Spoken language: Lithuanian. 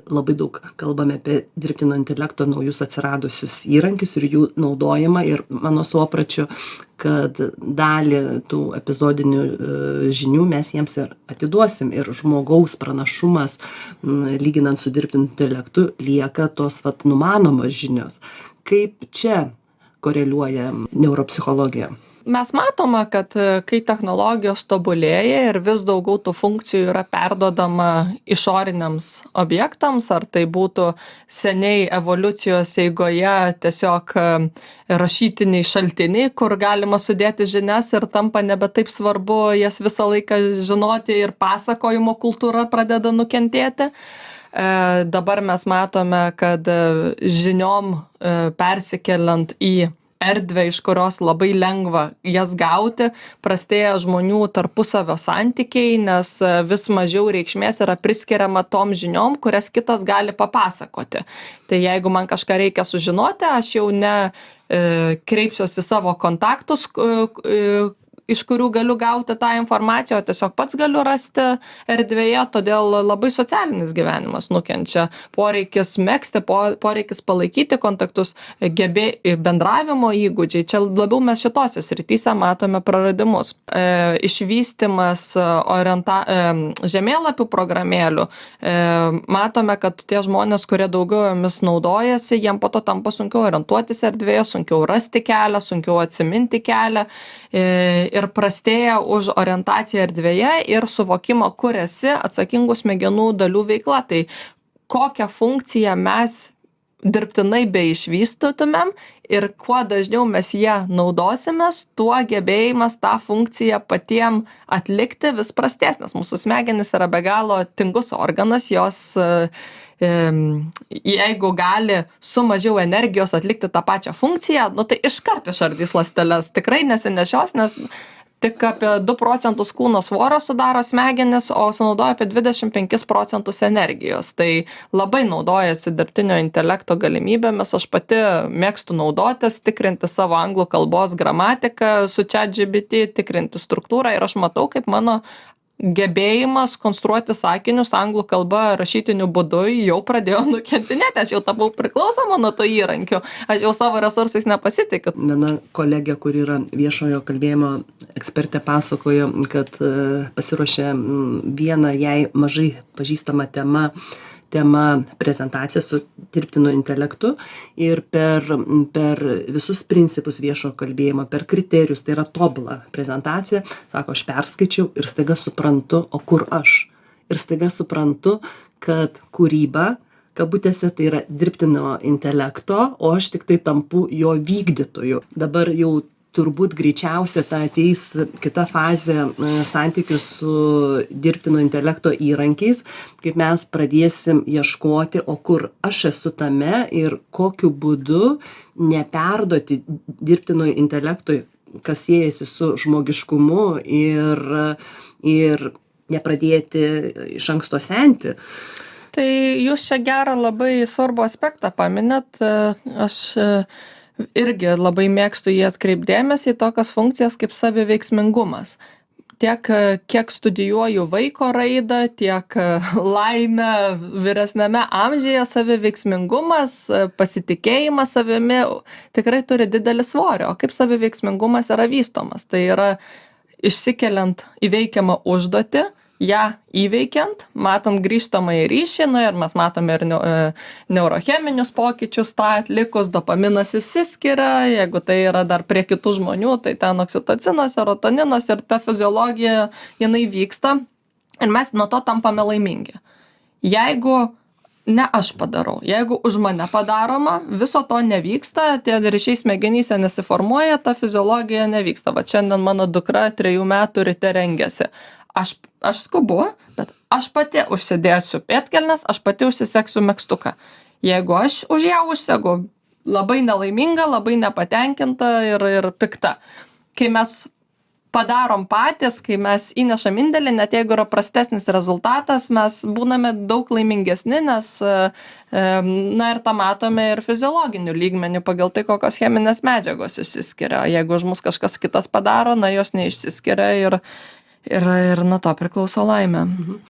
labai daug kalbame apie dirbtino intelekto naujus atsiradusius įrankius ir jų naudojimą ir mano suopračiu, kad dalį tų epizodinių žinių mes jiems ir atiduosim ir žmogaus pranašumas, lyginant su dirbtiniu intelektu, lieka tos vat numanomos žinios. Kaip čia koreliuoja neuropsichologija? Mes matome, kad kai technologijos tobulėja ir vis daugiau tų funkcijų yra perduodama išoriniams objektams, ar tai būtų seniai evoliucijos eigoje tiesiog rašytiniai šaltiniai, kur galima sudėti žinias ir tampa nebe taip svarbu jas visą laiką žinoti ir pasakojimo kultūra pradeda nukentėti. Dabar mes matome, kad žiniom persikeliant į erdvę, iš kurios labai lengva jas gauti, prastėja žmonių tarpusavio santykiai, nes vis mažiau reikšmės yra priskiriama tom žiniom, kurias kitas gali papasakoti. Tai jeigu man kažką reikia sužinoti, aš jau ne kreipsiuosi savo kontaktus, iš kurių galiu gauti tą informaciją, o tiesiog pats galiu rasti erdvėje, todėl labai socialinis gyvenimas nukenčia. Poreikis megzti, poreikis palaikyti kontaktus, bendravimo įgūdžiai. Čia labiau mes šitose srityse matome praradimus. Išvystymas žemėlapių programėlių. Matome, kad tie žmonės, kurie daugiau jomis naudojasi, jiem po to tampa sunkiau orientuotis erdvėje, sunkiau rasti kelią, sunkiau atsiminti kelią. Ir prastėja už orientaciją erdvėje ir suvokimą, kur esi, atsakingų smegenų dalių veikla. Tai kokią funkciją mes dirbtinai beišvystytumėm ir kuo dažniau mes ją naudosimės, tuo gebėjimas tą funkciją patiem atlikti vis prastesnis. Mūsų smegenys yra be galo tingus organas, jos jeigu gali su mažiau energijos atlikti tą pačią funkciją, tai iškart išardys ląsteles. Tikrai nesinešios, nes tik apie 2% kūno svorio sudaro smegenis, o sunaudoja apie 25% energijos. Tai labai naudojasi dirbtinio intelekto galimybėmis. Aš pati mėgstu naudotis, tikrinti savo anglų kalbos gramatiką su ChatGPT, tikrinti struktūrą ir aš matau, kaip mano gebėjimas konstruoti sakinius anglų kalba rašytiniu būdu jau pradėjo nukentinėti. Aš jau tapau priklausoma nuo to įrankių. Aš jau savo resursais nepasitikiu. Viena kolegė, kur yra viešojo kalbėjimo ekspertė, pasakojo, kad pasiruošė vieną jai mažai pažįstamą tema prezentacija su dirbtinu intelektu ir per visus principus viešo kalbėjimo, per kriterijus, tai yra tobula prezentacija, sako, aš perskaičiau ir staiga suprantu, o kur aš. Ir staiga suprantu, kad kūryba, kabutėse, tai yra dirbtino intelekto, o aš tik tai tampu jo vykdytoju. Dabar jau turbūt greičiausia ta ateis kita fazė santykių su dirbtino intelekto įrankiais, kaip mes pradėsim ieškoti, o kur aš esu tame ir kokiu būdu neperduoti dirbtino intelektui, kas siejasi su žmogiškumu ir nepradėti iš anksto senti. Tai jūs čia gerą labai svarbų aspektą paminėt. Aš irgi labai mėgstu jį atkreipdėmėsi į tokias funkcijas kaip saviveiksmingumas. Tiek kiek studijuoju vaiko raidą, tiek laimę vyresniame amžiuje, saviveiksmingumas, pasitikėjimas savimi tikrai turi didelį svorį. O kaip saviveiksmingumas yra vystomas? Tai yra išsikeliant įveikiamą užduotį, ją įveikiant, matant grįžtamąjį ryšį, ir mes matome ir neurocheminius pokyčius, tą atlikus, dopaminas išsiskiria, jeigu tai yra dar prie kitų žmonių, tai ten oksitocinas, serotoninas ir ta fiziologija, jinai vyksta ir mes nuo to tampame laimingi. Jeigu ne aš padarau, jeigu už mane padaroma, viso to nevyksta, tie ryšiai smegenyse nesiformuoja, ta fiziologija nevyksta. Va šiandien mano dukra 3 metų ryte rengiasi. Aš skubu, bet aš pati užsidėsiu pėdkelnes, aš pati užsiseksiu megztuką. Jeigu aš už ją užsegu, labai nelaiminga, labai nepatenkinta ir pikta. Kai mes padarom patys, kai mes įnešam indėlį, net jeigu yra prastesnis rezultatas, mes būname daug laimingesni, nes ir tą matome ir fiziologinių lygmenių pagal tai, kokios cheminės medžiagos išsiskiria. Jeigu už mus kažkas kitas padaro, jos neišsiskiria ir nuo to priklauso laimė.